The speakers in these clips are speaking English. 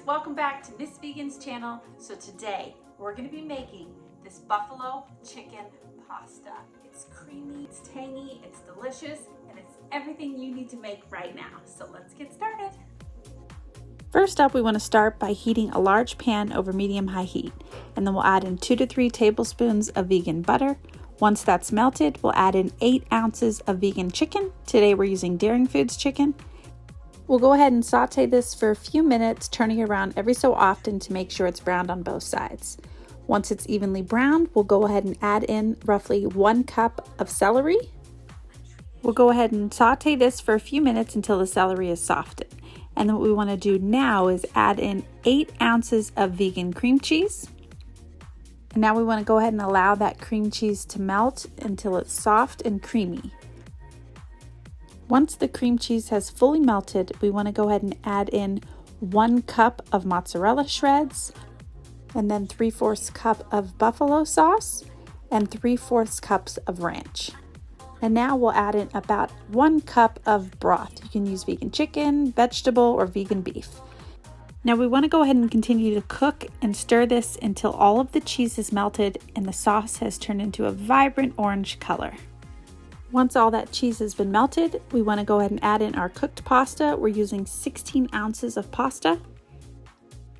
welcome back to Miss Vegan's channel. So today we're going to be making this buffalo chicken pasta. It's creamy, it's tangy, it's delicious, and it's everything you need to make right now. So let's get started. First up, we want to start by heating a large pan over medium-high heat, and then we'll add in 2 to 3 tablespoons of vegan butter. Once that's melted, we'll add in 8 ounces of vegan chicken. Today we're using Daring Foods chicken. We'll go ahead and saute this for a few minutes, turning it around every so often to make sure it's browned on both sides. Once it's evenly browned, we'll go ahead and add in roughly 1 cup of celery. We'll go ahead and saute this for a few minutes until the celery is softened. And then what we want to do now is add in 8 ounces of vegan cream cheese. And now we want to go ahead and allow that cream cheese to melt until it's soft and creamy. Once the cream cheese has fully melted, we want to go ahead and add in 1 cup of mozzarella shreds, and then 3/4 cup of buffalo sauce, and 3/4 cups of ranch. And now we'll add in about 1 cup of broth. You can use vegan chicken, vegetable, or vegan beef. Now we want to go ahead and continue to cook and stir this until all of the cheese is melted and the sauce has turned into a vibrant orange color. Once all that cheese has been melted, we want to go ahead and add in our cooked pasta. We're using 16 ounces of pasta.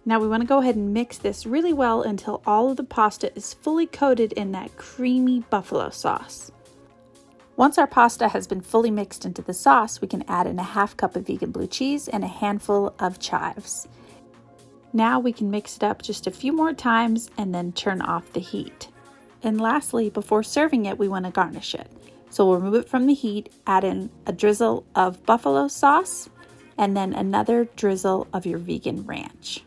Now we want to go ahead and mix this really well until all of the pasta is fully coated in that creamy buffalo sauce. Once our pasta has been fully mixed into the sauce, we can add in a 1/2 cup of vegan blue cheese and a handful of chives. Now we can mix it up just a few more times and then turn off the heat. And lastly, before serving it, we want to garnish it. So we'll remove it from the heat, add in a drizzle of buffalo sauce, and then another drizzle of your vegan ranch.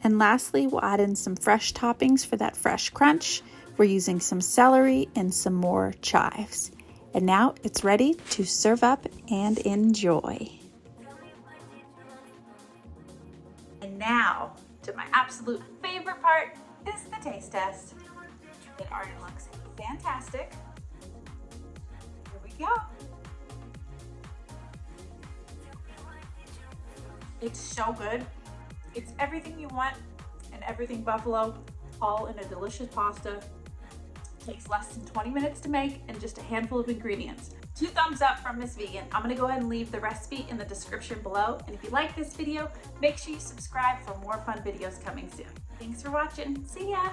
And lastly, we'll add in some fresh toppings for that fresh crunch. We're using some celery and some more chives. And now it's ready to serve up and enjoy. And now to my absolute favorite part is the taste test. It already looks fantastic. Here we go. It's so good. It's everything you want and everything buffalo, all in a delicious pasta. It takes less than 20 minutes to make and just a handful of ingredients. 2 thumbs up from Miss Vegan. I'm gonna go ahead and leave the recipe in the description below. And if you like this video, make sure you subscribe for more fun videos coming soon. Thanks for watching. See ya.